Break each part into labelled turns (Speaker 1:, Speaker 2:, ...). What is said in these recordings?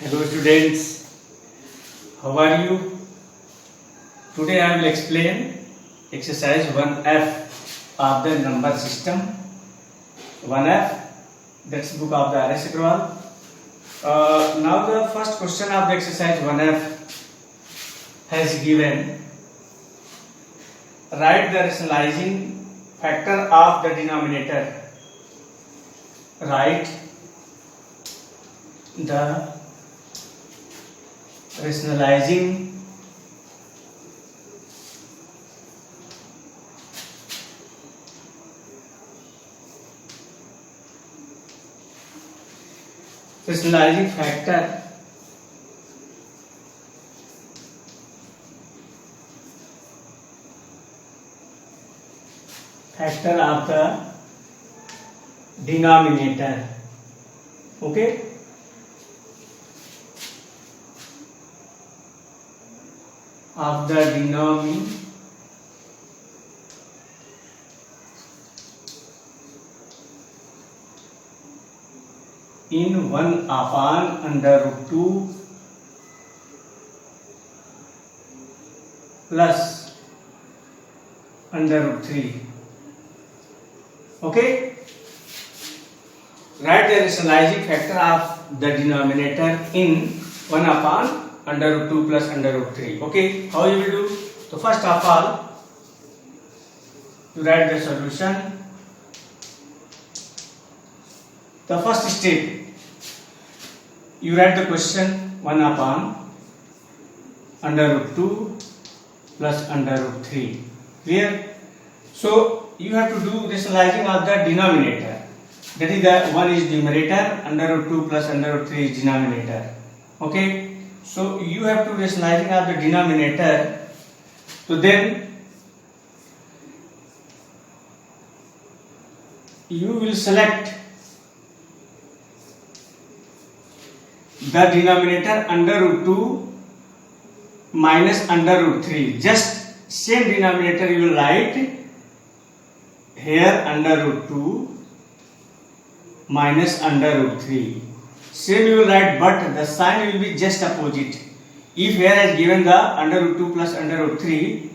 Speaker 1: Hello students, how are you? Today I will explain exercise 1F of the number system. 1F, that's book of the R.S. Agrawal. Now the first question of the exercise 1F has given, write the rationalizing factor of the denominator. Write the rationalizing factor of the denominator. Okay, of the denominator in 1 upon under root 2 plus under root 3. Okay, write the rationalizing factor of the denominator in 1 upon under root 2 plus under root 3. Okay, how you will do? So first of all, you write the solution. The first step, you write the question 1 upon under root 2 plus under root 3. Clear? So you have to do rationalizing of the denominator. That is the 1 is numerator, under root 2 plus under root 3 is denominator. Okay? So you have to rationalizing of the denominator. So then you will select the denominator under root 2 minus under root 3. Just same denominator you will write here under root 2 minus under root 3. Same you will write, but the sign will be just opposite. If here is given the under root 2 plus under root 3,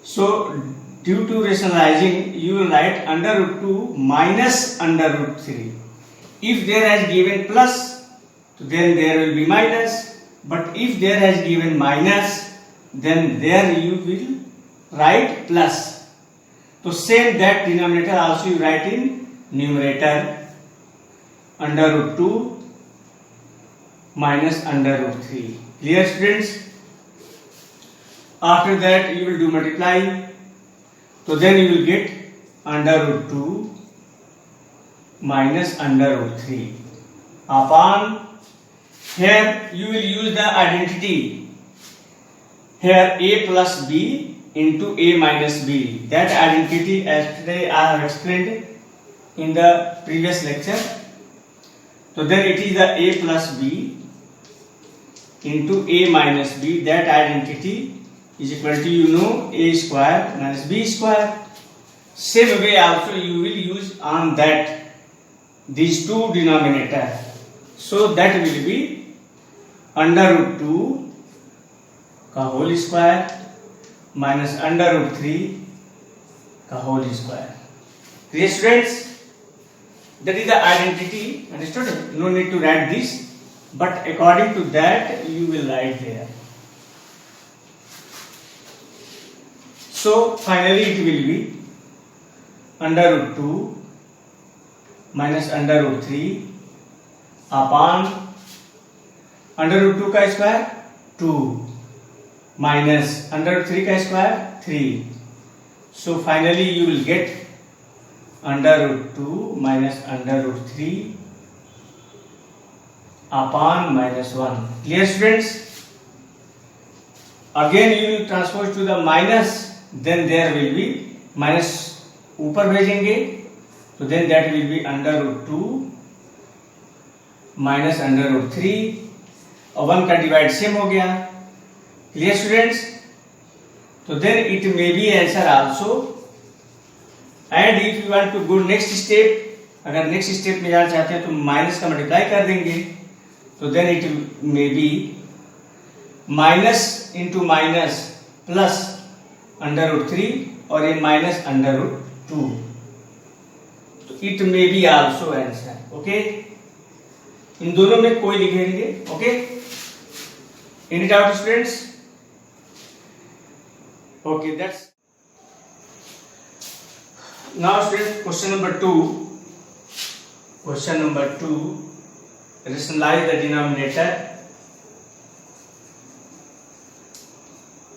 Speaker 1: so due to rationalizing you will write under root 2 minus under root 3. If there is given plus, then there will be minus, but if there is given minus, then there you will write plus. So same that denominator also you write in numerator under root 2 minus under root 3. Clear, students? After that you will do multiply. So then you will get under root 2 minus under root 3 upon, here you will use the identity, here a plus b into a minus b. That identity as today I have explained in the previous lecture. So then it is the a plus b into a minus b. That identity is equal to a square minus b square. Same way also you will use on that these two denominator. So that will be under root 2 का whole square minus under root 3 का whole square. Clear, students? That is the identity. Understood? No need to write this, but according to that you will write there. So finally it will be under root 2 minus under root 3 upon under root 2 का square 2 minus under root 3 का square 3. So finally you will get under root 2 minus under root 3 upon minus 1. Clear, students? Again you will transpose to the minus, then there will be minus ऊपर भेजेंगे, तो then that will be under root 2 minus under root 3 और 1 का divide same हो गया. Clear, students? So then it may be answer also. And if you want to go next step, अगर next step में जाना चाहते हैं तो माइनस का मल्टीप्लाई कर देंगे So then it may be minus into minus plus under root 3 or a minus under root 2. So it may be also answer. Okay. इन दोनों में कोई लिखेंगे. Okay. Any doubt, students? Okay, that's. Now students, question number 2. Question number 2. Rationalize the denominator.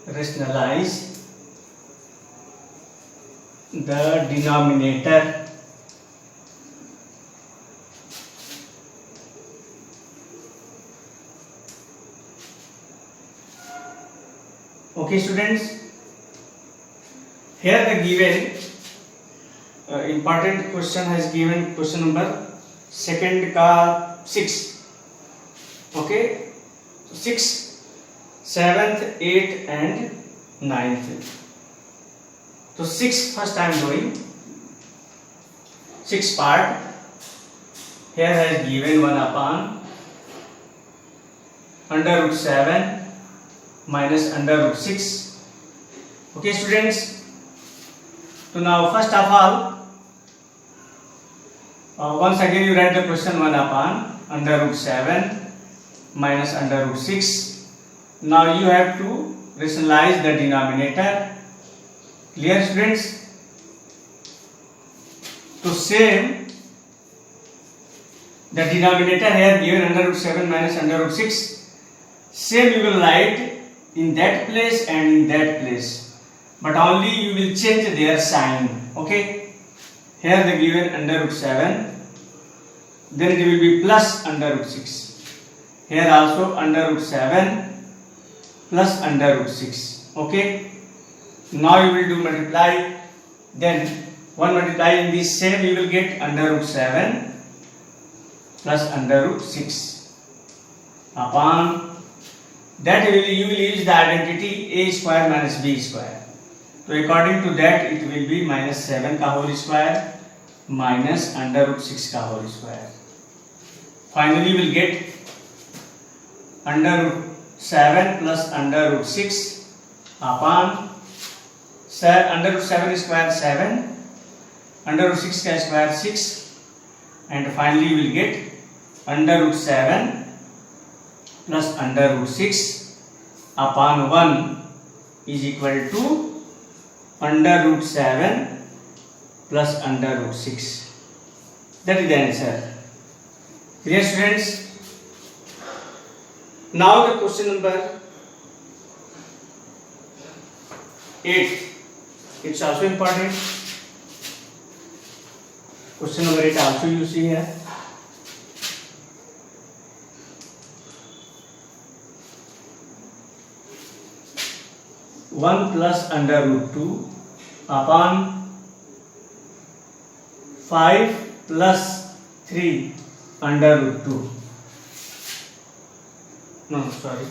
Speaker 1: Rationalize the denominator. Okay, students. Here the given important question has given question number second का 6. Okay, 6, 7th, 8th and 9th. So 6 first I am doing 6 part. Here has given 1 upon under root 7 minus under root 6. Okay, students. So now first of all, once again you write the question 1 upon under root 7 minus under root 6. Now you have to rationalize the denominator. Clear, students? So same the denominator here given under root 7 minus under root 6. Same you will write in that place and in that place, but only you will change their sign. Okay, here the given under root 7, then it will be plus under root 6. Here also under root 7 plus under root 6. Okay, now you will do multiply, then 1 multiply in this same you will get under root 7 plus under root 6 upon that you will use the identity a square minus b square. So according to that it will be minus 7 का whole square minus under root 6 का whole square. Finally you will get under root 7 plus under root 6 upon under root 7 square 7, under root 6 का square 6, and finally you will get under root 7 plus under root 6 upon 1 is equal to under root 7 plus under root 6. That is the answer. Clear, students? Now the question number 8. It's also important. Question number 8 also you see here. One plus under root 2 upon 5 plus 3 under root 2. No, sorry.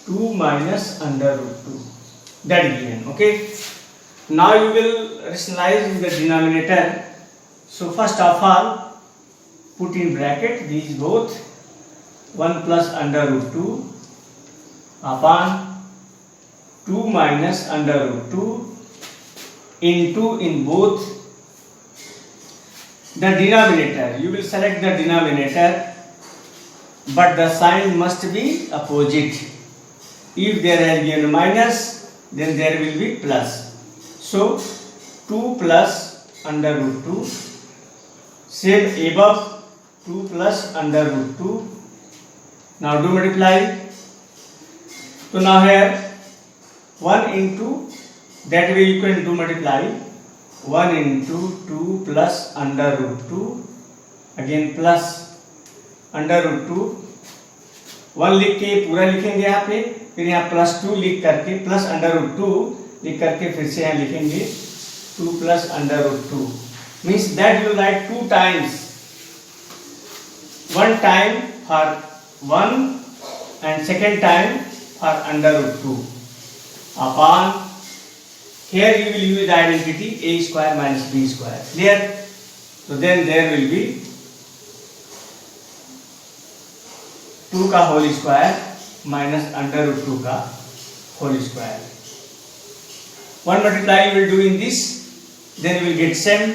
Speaker 1: 2 minus under root 2. That given. Okay. Now you will rationalize in the denominator. So first of all, put in bracket these both. 1 plus under root 2 upon 2 minus under root 2 into in both the denominator. You will select the denominator, but the sign must be opposite. If there has been minus, then there will be plus. So 2 plus under root 2, same above 2 plus under root 2. Now do multiply. So now here 1 into, that way you can do multiply. 1 into 2 plus under root 2, again plus under root 2. 1 लिख के पूरा लिखेंगे यहाँ पे, फिर यहाँ plus 2 लिख करके प्लस अंडर रूट 2 लिख करके फिर से यहाँ लिखेंगे 2 plus under root 2. Means that you write 2 times, 1 time for 1 and second time for under root 2 upon, here you will use identity a square minus b square. Clear? So then there will be 2 का whole square minus under root 2 का whole square. 1 multiply you will do in this, then you will get same.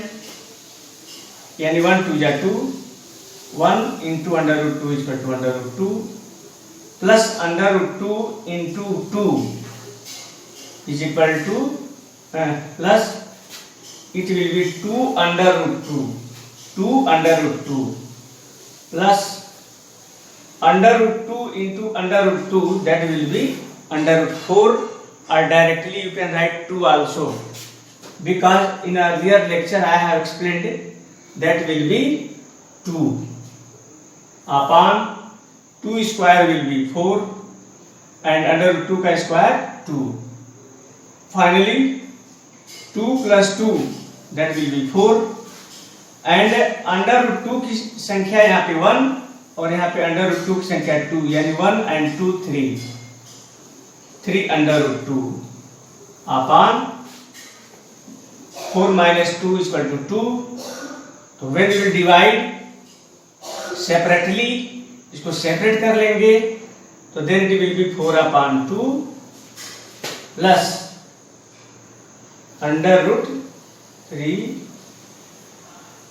Speaker 1: यानी 1 2 जा 2, 1 into under root 2 is equal to under root 2 plus under root 2 into 2 is equal to plus it will be 2 under root 2, 2 under root 2 plus under root 2 into under root 2, that will be under root 4, or directly you can write 2 also, because in earlier lecture I have explained that will be 2 upon 2 square will be 4 and under root 2 ka square 2. Finally 2 plus 2, that will be 4 and under root 2 की संख्या यहाँ पे 1 और यहाँ पे under root 2 की संख्या 2, यानी 1 and 2 3 under root 2 upon 4 minus 2 is equal to 2. तो when you will divide separately, इसको सेपरेट कर लेंगे तो then it will be 4 upon 2 plus under root 3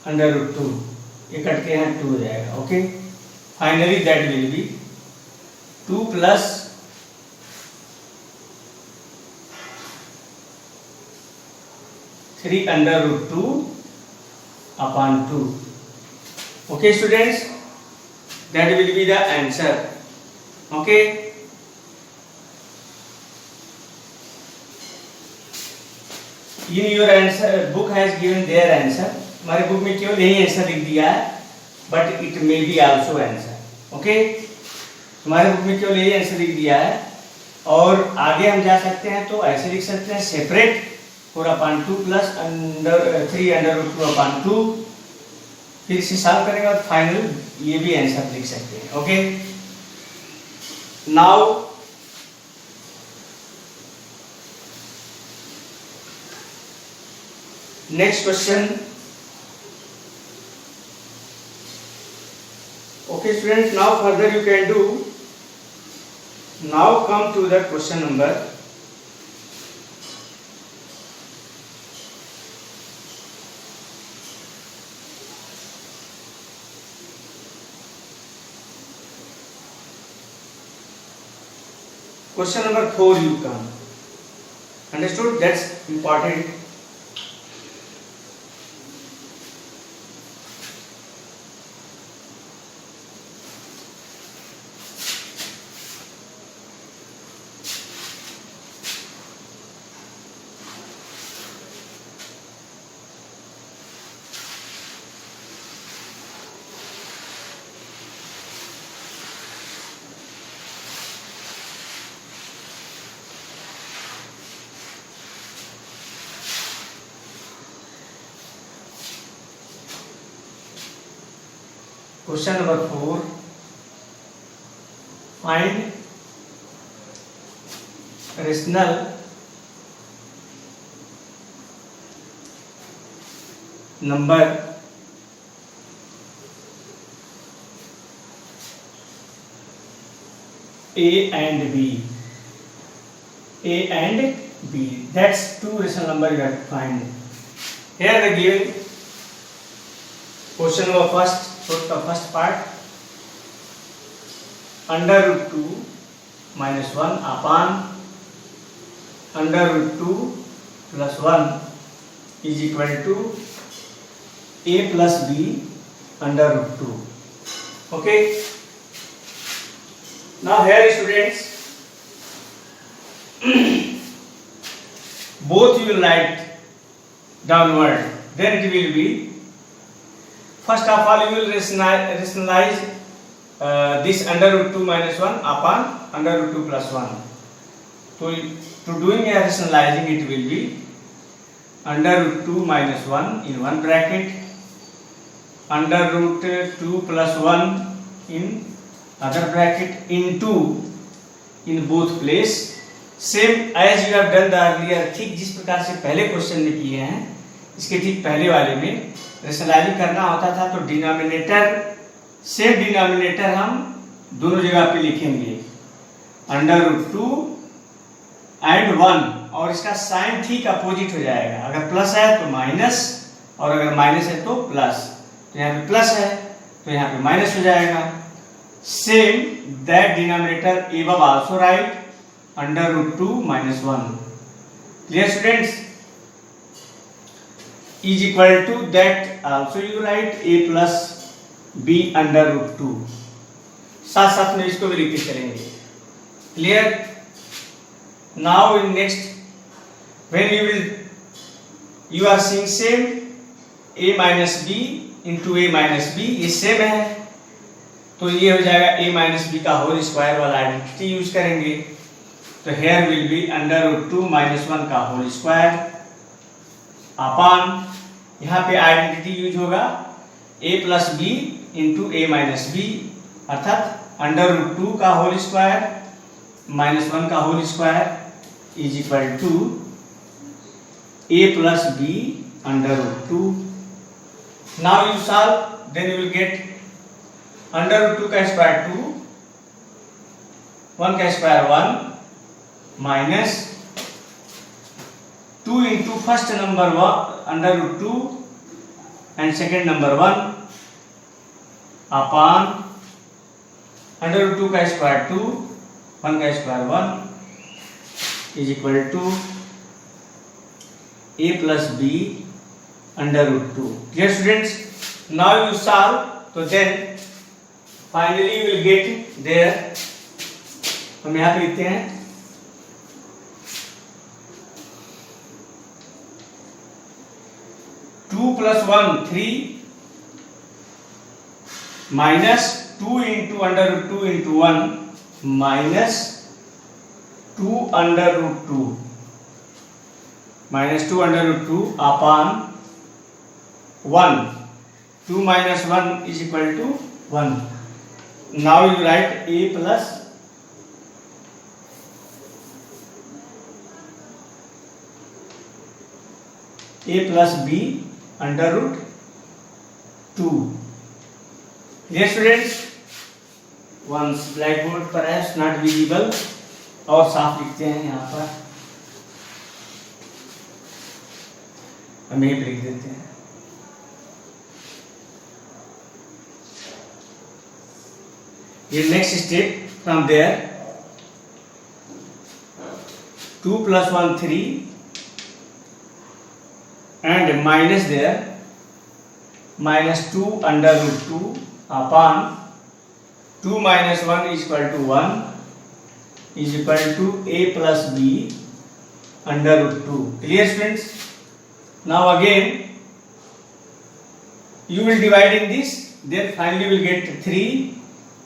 Speaker 1: under root 2, ये कट के यहाँ 2 हो जाएगा. Okay, finally that will be 2 plus 3 under root 2 upon 2. Okay students, that will be the answer. Okay, in your answer book has given their answer. हमारे book में केवल यही answer लिख दिया है, but it may be also answer. Okay, हमारे book में केवल यही आंसर लिख दिया है और आगे हम जा सकते हैं तो ऐसे लिख सकते हैं separate 4 upon 2 plus 3 under root 2 upon 2, फिर इसे सॉल्व करेंगे और फाइनल ये भी आंसर लिख सकते हैं. Okay, now next question. Okay students, now further you can do. Now come to the question number. Question number 4 you come. Understood? That's important. Question number 4. Find rational number A and B. A and B. That's two rational number you have to find. Here the given question number first. So the first part, under root 2 minus 1 upon under root 2 plus 1 is equal to A plus B under root 2. Okay. Now here students, both you will write downward, then it will be, first of all you will rationalize this under root 2 minus 1 upon under root 2 plus 1. So to doing a rationalizing, it will be under root 2 minus 1 in one bracket, under root 2 plus 1 in other bracket, into in both place, same as you have done the earlier. ठीक जिस प्रकार से पहले question में किए हैं, इसके ठीक पहले वाले में रेशनलाइजिंग करना होता था तो डिनोमिनेटर, सेम डिनोमिनेटर हम दोनों जगह पे लिखेंगे √2 एंड 1, और इसका साइन ठीक अपोजिट हो जाएगा। अगर प्लस है तो माइनस, और अगर माइनस है तो प्लस। तो यहाँ पे प्लस है तो यहाँ पे माइनस हो जाएगा। Same that denominator above also write √2 - 1। Clear students? Is equal to that also you write a plus b √2। साथ साथ में इसको भी लिखते चलेंगे। Clear? Now in next when you are seeing same a minus b into a minus b, ये same है तो ये हो जाएगा a minus b का होल स्क्वायर वाला आइडेंटिटी यूज करेंगे। तो here will be √2 - 1 का होल स्क्वायर अपॉन, यहाँ पे आइडेंटिटी यूज होगा a plus b into a minus b, अर्थात √2 का होल स्क्वायर -1 का whole square is equal to a plus b √2। Now you solve, then you will get √2 का square 2, 1 का square 1 minus 2 into first number √2 and second number 1 upon √2 का square 2, 1 का square 1 is equal to a plus b √2। Dear students, now you solve, so then finally you will get there। हम यहाँ पे लिखते हैं 2 + 1 3 minus 2 into √2 into 1 minus 2 √2 minus 2 √2 upon 1. 2 minus 1 is equal to 1. Now you write a plus b √2। Dear students, once blackboard perhaps not visible, और साफ लिखते हैं यहाँ पर, हम यही लिख देते हैं। ये next step from there 2 + 1 3 and minus there -2 √2 upon 2 - 1 is equal to 1 is equal to a plus b √2। Clear students? Now again you will divide in this, then finally you will get 3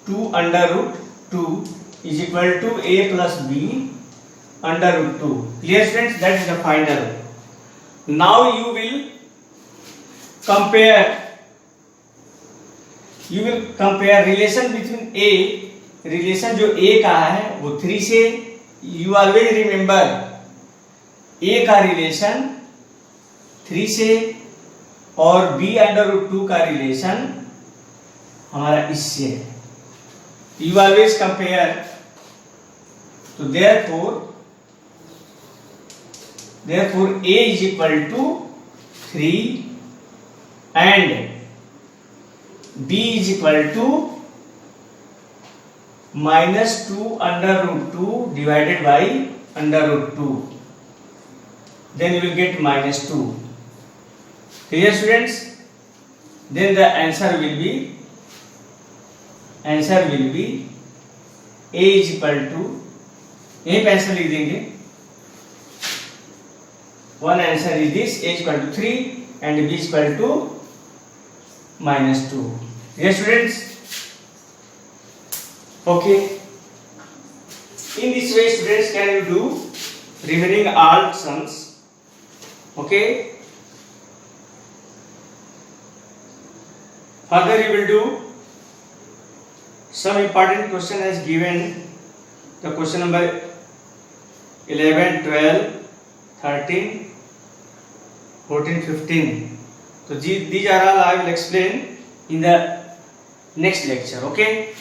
Speaker 1: 2 √2 is equal to a plus b √2। Clear students? That is the final. Now you will compare relation between a, relation जो a का है वो 3 से, you always remember a का relation 3 से और b √2 का relation हमारा इससे है। You always compare, तो therefore a is equal to 3 and b is equal to -2 √2 divided by √2, then you will get -2। Clear students? Then the answer will be a is equal to, यही पे answer लिख देंगे। one answer is this, a is equal to 3 and b is equal to -2। Yes students? Okay, in this way students can you do remaining all sums। Okay, further you will do some important question as given, the question number 11 12 13 14 15। So these are all I will explain in the next lecture। Okay,